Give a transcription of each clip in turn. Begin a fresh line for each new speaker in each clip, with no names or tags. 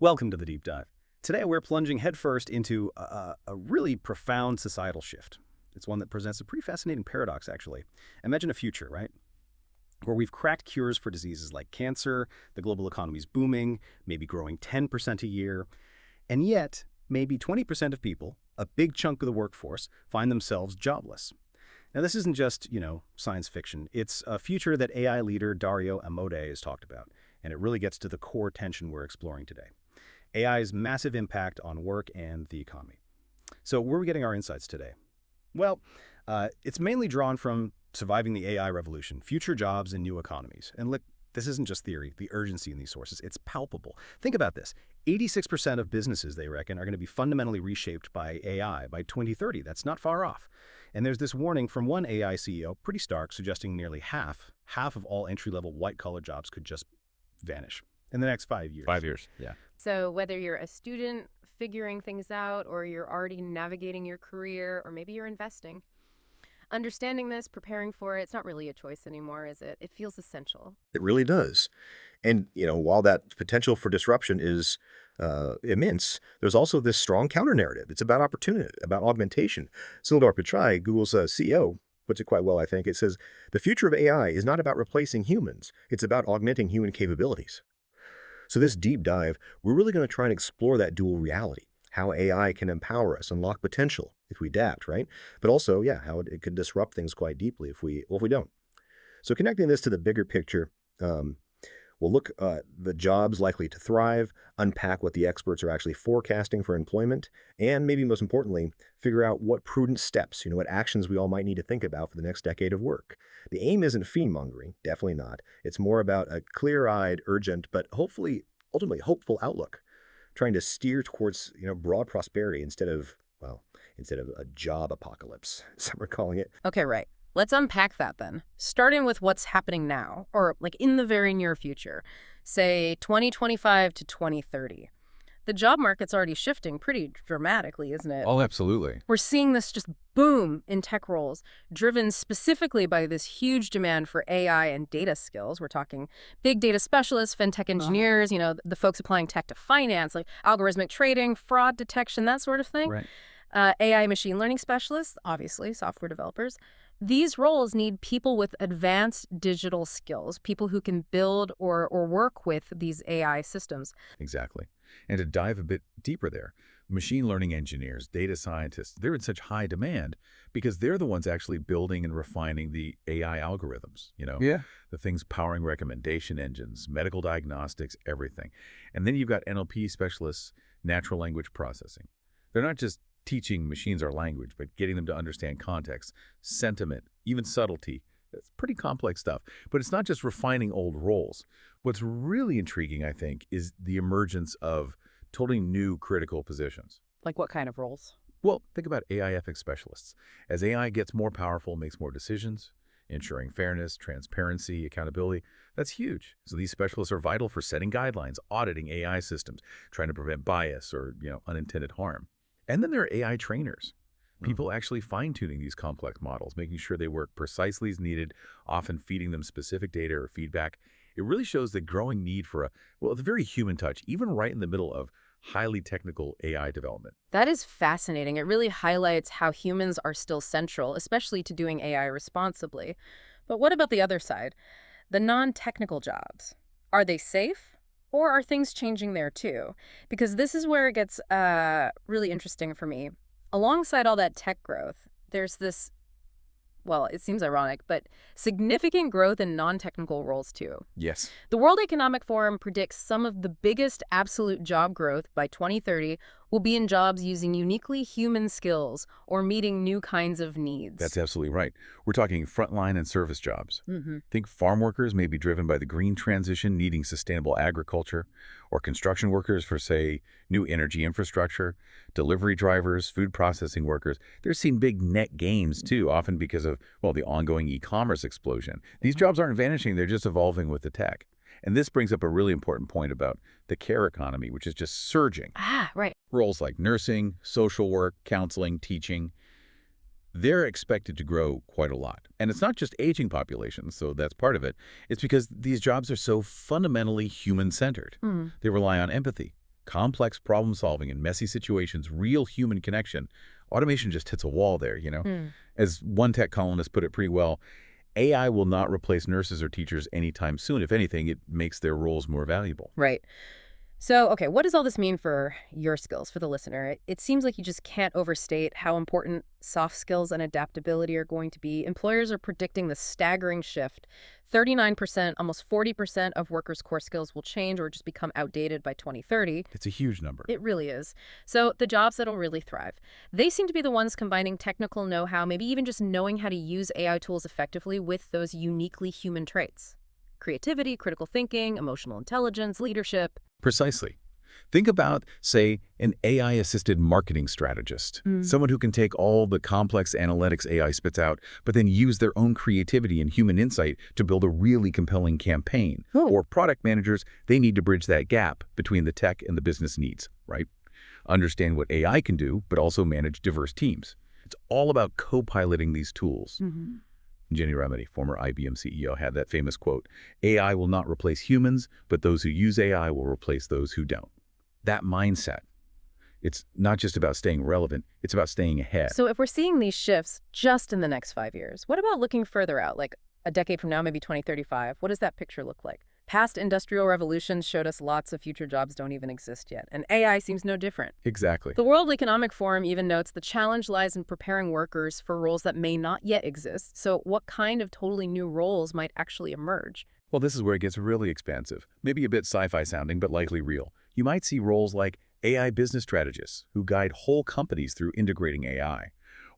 Welcome to the Deep Dive. Today we're plunging headfirst into a really profound societal shift. It's one that presents a pretty fascinating paradox, actually. Imagine a future, right? Where we've cracked cures for diseases like cancer, the global economy's booming, maybe growing 10% a year, and yet maybe 20% of people, a big chunk of the workforce, find themselves jobless. Now, this isn't just, science fiction. It's a future that AI leader Dario Amodei has talked about, and it really gets to the core tension we're exploring today. AI's massive impact on work and the economy. So where are we getting our insights today? Well, it's mainly drawn from Surviving the AI Revolution, Future Jobs and New Economies. And look, this isn't just theory, the urgency in these sources, it's palpable. Think about this. 86% of businesses, they reckon, are going to be fundamentally reshaped by AI by 2030. That's not far off. And there's this warning from one AI CEO, pretty stark, suggesting nearly half of all entry-level white-collar jobs could just vanish in the next 5 years.
5 years, yeah.
So whether you're a student figuring things out or you're already navigating your career or maybe you're investing, understanding this, preparing for it, it's not really a choice anymore, is it? It feels essential.
It really does. And, while that potential for disruption is immense, there's also this strong counter-narrative. It's about opportunity, about augmentation. Sundar Pichai, Google's CEO, puts it quite well, I think. It says, the future of AI is not about replacing humans. It's about augmenting human capabilities. So this deep dive, we're really going to try and explore that dual reality, how AI can empower us, unlock potential if we adapt, right? But also, how it could disrupt things quite deeply if we don't. So connecting this to the bigger picture, we'll look at the jobs likely to thrive, unpack what the experts are actually forecasting for employment, and maybe most importantly, figure out what prudent steps, what actions we all might need to think about for the next decade of work. The aim isn't fear-mongering, definitely not. It's more about a clear-eyed, urgent, but hopefully, ultimately hopeful outlook, trying to steer towards, broad prosperity instead of a job apocalypse, some are calling it.
Okay, right. Let's unpack that then. Starting with what's happening now, or like in the very near future, say 2025 to 2030. The job market's already shifting pretty dramatically, isn't it?
Oh, absolutely.
We're seeing this just boom in tech roles, driven specifically by this huge demand for AI and data skills. We're talking big data specialists, fintech engineers, the folks applying tech to finance, like algorithmic trading, fraud detection, that sort of thing.
Right.
AI machine learning specialists, obviously, software developers. These roles need people with advanced digital skills, people who can build or work with these AI systems.
Exactly. And to dive a bit deeper there, machine learning engineers, data scientists, they're in such high demand because they're the ones actually building and refining the AI algorithms, the things powering recommendation engines, medical diagnostics, everything. And then you've got NLP specialists, natural language processing. They're not just teaching machines our language, but getting them to understand context, sentiment, even subtlety. It's pretty complex stuff. But it's not just refining old roles. What's really intriguing, I think, is the emergence of totally new critical positions.
Like what kind of roles?
Well, think about AI ethics specialists. As AI gets more powerful, makes more decisions, ensuring fairness, transparency, accountability, that's huge. So these specialists are vital for setting guidelines, auditing AI systems, trying to prevent bias or, unintended harm. And then there are AI trainers, people actually fine-tuning these complex models, making sure they work precisely as needed, often feeding them specific data or feedback. It really shows the growing need for a very human touch, even right in the middle of highly technical AI development.
That is fascinating. It really highlights how humans are still central, especially to doing AI responsibly. But what about the other side? The non-technical jobs. Are they safe? Or are things changing there too? Because this is where it gets really interesting for me. Alongside all that tech growth, there's this, well, it seems ironic, but significant growth in non-technical roles too.
Yes.
The World Economic Forum predicts some of the biggest absolute job growth by 2030 will be in jobs using uniquely human skills or meeting new kinds of needs.
That's absolutely right. We're talking frontline and service jobs.
Mm-hmm.
Think farm workers may be driven by the green transition, needing sustainable agriculture, or construction workers for, say, new energy infrastructure, delivery drivers, food processing workers. They're seeing big net gains, too, often because of, the ongoing e-commerce explosion. These jobs aren't vanishing, they're just evolving with the tech. And this brings up a really important point about the care economy, which is just surging.
Ah, right.
Roles like nursing, social work, counseling, teaching, they're expected to grow quite a lot. And it's not just aging populations, so that's part of it. It's because these jobs are so fundamentally human-centered.
Mm.
They rely on empathy, complex problem solving in messy situations, real human connection, automation just hits a wall there. As one tech columnist put it pretty well, AI will not replace nurses or teachers anytime soon. If anything, it makes their roles more valuable.
Right. So, okay, what does all this mean for your skills, for the listener? It seems like you just can't overstate how important soft skills and adaptability are going to be. Employers are predicting the staggering shift. 39%, almost 40% of workers' core skills will change or just become outdated by 2030.
It's a huge number.
It really is. So the jobs that'll really thrive, they seem to be the ones combining technical know-how, maybe even just knowing how to use AI tools effectively with those uniquely human traits. Creativity, critical thinking, emotional intelligence, leadership.
Precisely. Think about, say, an AI-assisted marketing strategist, someone who can take all the complex analytics AI spits out, but then use their own creativity and human insight to build a really compelling campaign. Or product managers, they need to bridge that gap between the tech and the business needs, right? Understand what AI can do, but also manage diverse teams. It's all about co-piloting these tools. Jenny Remedy, former IBM CEO, had that famous quote, "AI will not replace humans, but those who use AI will replace those who don't." That mindset, it's not just about staying relevant, it's about staying ahead.
So if we're seeing these shifts just in the next 5 years, what about looking further out, like a decade from now, maybe 2035? What does that picture look like? Past industrial revolutions showed us lots of future jobs don't even exist yet, and AI seems no different.
Exactly.
The World Economic Forum even notes the challenge lies in preparing workers for roles that may not yet exist. So what kind of totally new roles might actually emerge?
Well, this is where it gets really expansive, maybe a bit sci-fi sounding, but likely real. You might see roles like AI business strategists who guide whole companies through integrating AI,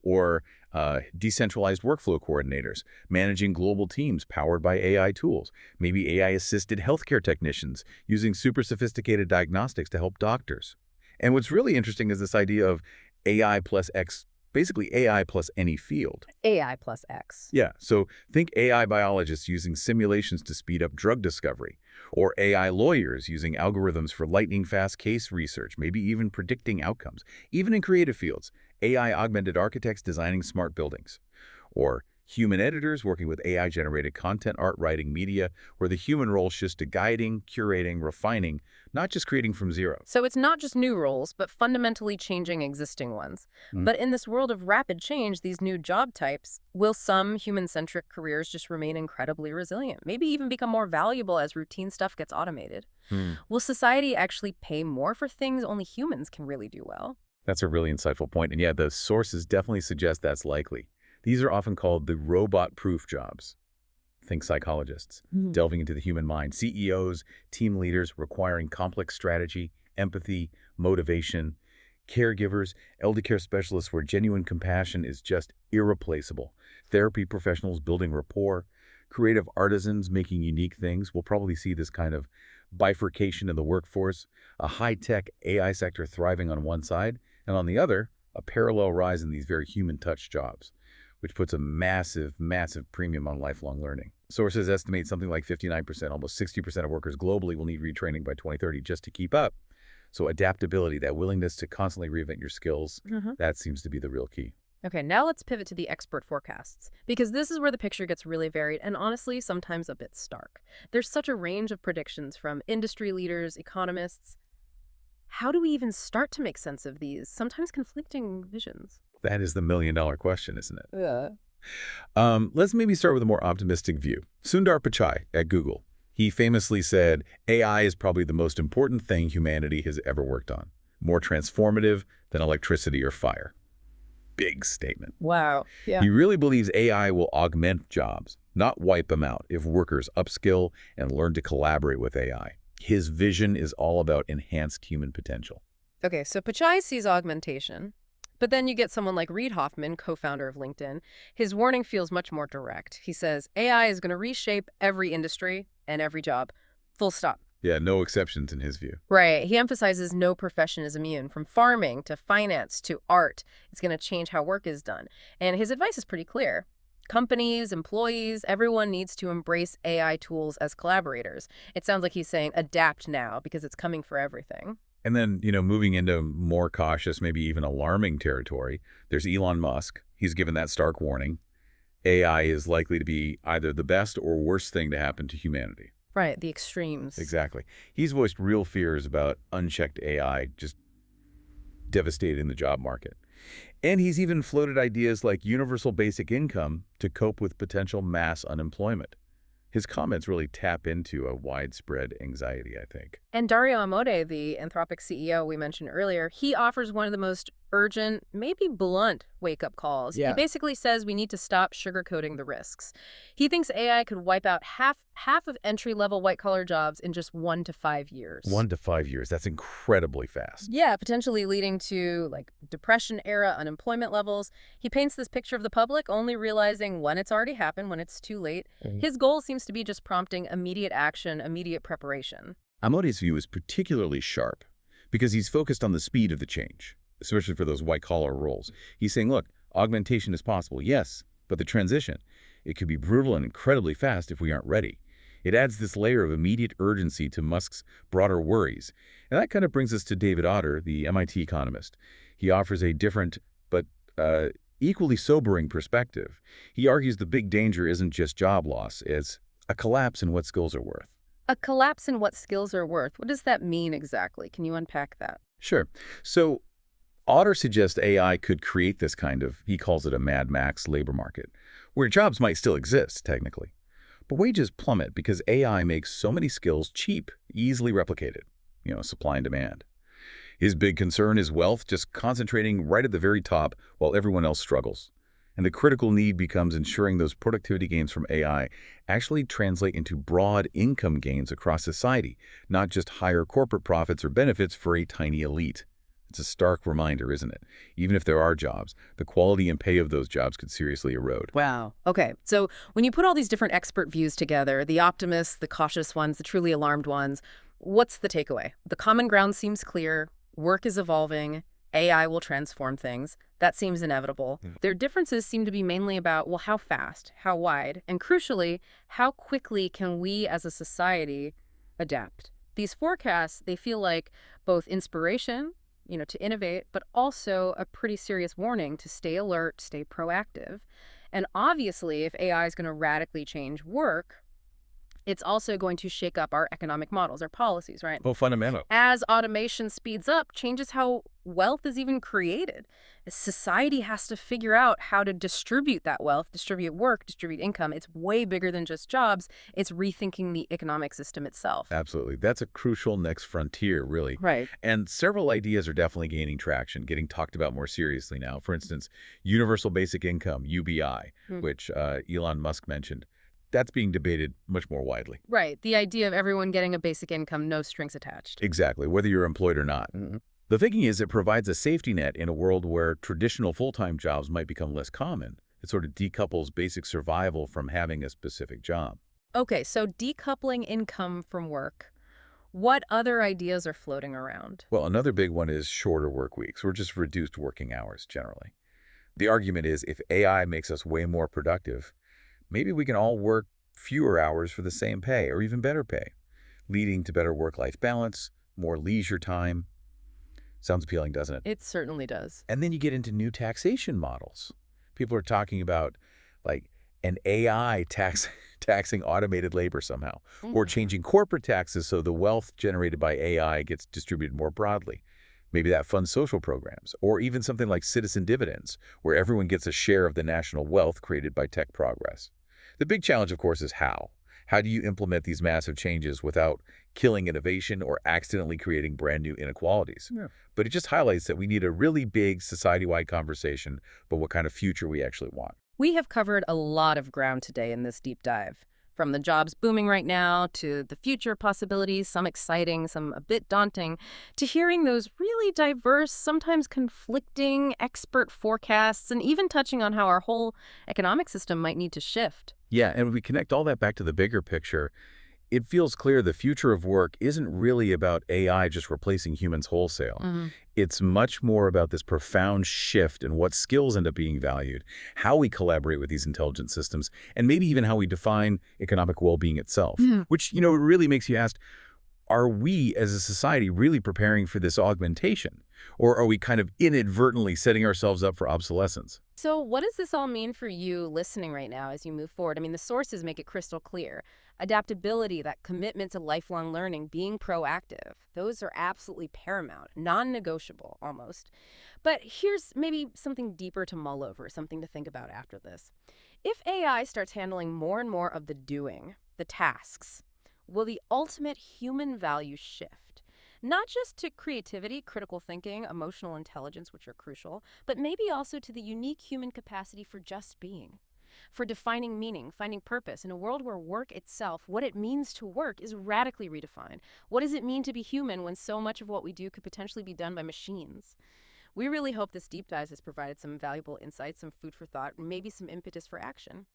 or decentralized workflow coordinators managing global teams powered by AI tools, maybe AI-assisted healthcare technicians using super sophisticated diagnostics to help doctors. And what's really interesting is this idea of AI plus X, basically AI plus any field.
AI plus X.
Yeah, so think AI biologists using simulations to speed up drug discovery, or AI lawyers using algorithms for lightning-fast case research, maybe even predicting outcomes. Even in creative fields, AI-augmented architects designing smart buildings, or human editors working with AI-generated content, art, writing, media, where the human role shifts to guiding, curating, refining, not just creating from zero.
So it's not just new roles, but fundamentally changing existing ones. But in this world of rapid change, these new job types, will some human-centric careers just remain incredibly resilient, maybe even become more valuable as routine stuff gets automated? Will society actually pay more for things only humans can really do well?
That's a really insightful point, and yeah, the sources definitely suggest that's likely. These are often called the robot-proof jobs. Think psychologists, delving into the human mind, CEOs, team leaders requiring complex strategy, empathy, motivation, caregivers, elder care specialists where genuine compassion is just irreplaceable, therapy professionals building rapport, creative artisans making unique things. We'll probably see this kind of bifurcation in the workforce, a high-tech AI sector thriving on one side, and on the other, a parallel rise in these very human-touch jobs, which puts a massive, massive premium on lifelong learning. Sources estimate something like 59%, almost 60% of workers globally will need retraining by 2030 just to keep up. So adaptability, that willingness to constantly reinvent your skills, that seems to be the real key.
Okay, now let's pivot to the expert forecasts, because this is where the picture gets really varied and honestly sometimes a bit stark. There's such a range of predictions from industry leaders, economists. How do we even start to make sense of these sometimes conflicting visions?
That is the million-dollar question, isn't it?
Yeah.
Let's maybe start with a more optimistic view. Sundar Pichai at Google. He famously said, AI is probably the most important thing humanity has ever worked on, more transformative than electricity or fire. Big statement.
Wow. Yeah.
He really believes AI will augment jobs, not wipe them out, if workers upskill and learn to collaborate with AI. His vision is all about enhanced human potential.
Okay, so Pichai sees augmentation, but then you get someone like Reid Hoffman, co-founder of LinkedIn. His warning feels much more direct. He says, AI is going to reshape every industry and every job. Full stop.
Yeah, no exceptions in his view.
Right. He emphasizes no profession is immune. From farming to finance to art, it's going to change how work is done. And his advice is pretty clear. Companies, employees, everyone needs to embrace AI tools as collaborators. It sounds like he's saying adapt now because it's coming for everything.
And then, moving into more cautious, maybe even alarming territory, there's Elon Musk. He's given that stark warning. AI is likely to be either the best or worst thing to happen to humanity.
Right, the extremes.
Exactly. He's voiced real fears about unchecked AI just devastating the job market. And he's even floated ideas like universal basic income to cope with potential mass unemployment. His comments really tap into a widespread anxiety, I think.
And Dario Amodei, the Anthropic CEO we mentioned earlier, he offers one of the most urgent, maybe blunt wake-up calls. He basically says we need to stop sugarcoating the risks. He thinks AI could wipe out half of entry-level white-collar jobs in just 1 to 5 years.
1 to 5 years. That's incredibly fast.
Yeah, potentially leading to like Depression-era unemployment levels. He paints this picture of the public only realizing when it's already happened, when it's too late. His goal seems to be just prompting immediate action, immediate preparation.
Amodei's view is particularly sharp because he's focused on the speed of the change, especially for those white-collar roles. He's saying, look, augmentation is possible, yes, but the transition, it could be brutal and incredibly fast if we aren't ready. It adds this layer of immediate urgency to Musk's broader worries. And that kind of brings us to David Otter, the MIT economist. He offers a different but equally sobering perspective. He argues the big danger isn't just job loss, it's a collapse in what skills are worth.
A collapse in what skills are worth. What does that mean exactly? Can you unpack that?
Sure. So Otter suggests AI could create this kind of, he calls it a Mad Max labor market, where jobs might still exist, technically. But wages plummet because AI makes so many skills cheap, easily replicated, supply and demand. His big concern is wealth just concentrating right at the very top while everyone else struggles. And the critical need becomes ensuring those productivity gains from AI actually translate into broad income gains across society, not just higher corporate profits or benefits for a tiny elite. It's a stark reminder, isn't it? Even if there are jobs, the quality and pay of those jobs could seriously erode.
Wow. Okay. So when you put all these different expert views together, the optimists, the cautious ones, the truly alarmed ones, what's the takeaway? The common ground seems clear. Work is evolving. AI will transform things. That seems inevitable. Their differences seem to be mainly about, well, how fast, how wide, and crucially, how quickly can we as a society adapt? These forecasts, they feel like both inspiration, to innovate, but also a pretty serious warning to stay alert, stay proactive. And obviously, if AI is going to radically change work, it's also going to shake up our economic models, our policies, right?
Well, fundamental.
As automation speeds up, changes how wealth is even created. Society has to figure out how to distribute that wealth, distribute work, distribute income. It's way bigger than just jobs. It's rethinking the economic system itself.
Absolutely. That's a crucial next frontier, really.
Right.
And several ideas are definitely gaining traction, getting talked about more seriously now. For instance, universal basic income, UBI, which Elon Musk mentioned. That's being debated much more widely.
Right. The idea of everyone getting a basic income, no strings attached.
Exactly, whether you're employed or not. The thinking is it provides a safety net in a world where traditional full-time jobs might become less common. It sort of decouples basic survival from having a specific job.
Okay, so decoupling income from work. What other ideas are floating around?
Well, another big one is shorter work weeks, or just reduced working hours generally. The argument is if AI makes us way more productive, maybe we can all work fewer hours for the same pay or even better pay, leading to better work-life balance, more leisure time. Sounds appealing, doesn't it?
It certainly does.
And then you get into new taxation models. People are talking about like an AI taxing automated labor somehow, or changing corporate taxes so the wealth generated by AI gets distributed more broadly. Maybe that funds social programs, or even something like citizen dividends, where everyone gets a share of the national wealth created by tech progress. The big challenge, of course, is how. How do you implement these massive changes without killing innovation or accidentally creating brand new inequalities? But it just highlights that we need a really big society-wide conversation about what kind of future we actually want.
We have covered a lot of ground today in this deep dive. From the jobs booming right now to the future possibilities, some exciting, some a bit daunting, to hearing those really diverse, sometimes conflicting expert forecasts, and even touching on how our whole economic system might need to shift.
Yeah, and if we connect all that back to the bigger picture, it feels clear the future of work isn't really about AI just replacing humans wholesale. It's much more about this profound shift in what skills end up being valued, how we collaborate with these intelligent systems, and maybe even how we define economic well-being itself, which, really makes you ask, are we as a society really preparing for this augmentation? Or are we kind of inadvertently setting ourselves up for obsolescence?
So what does this all mean for you listening right now as you move forward? I mean, the sources make it crystal clear. Adaptability, that commitment to lifelong learning, being proactive, those are absolutely paramount, non-negotiable almost. But here's maybe something deeper to mull over, something to think about after this. If AI starts handling more and more of the doing, the tasks, will the ultimate human value shift? Not just to creativity, critical thinking, emotional intelligence, which are crucial, but maybe also to the unique human capacity for just being, for defining meaning, finding purpose. In a world where work itself, what it means to work, is radically redefined. What does it mean to be human when so much of what we do could potentially be done by machines? We really hope this deep dive has provided some valuable insights, some food for thought, and maybe some impetus for action.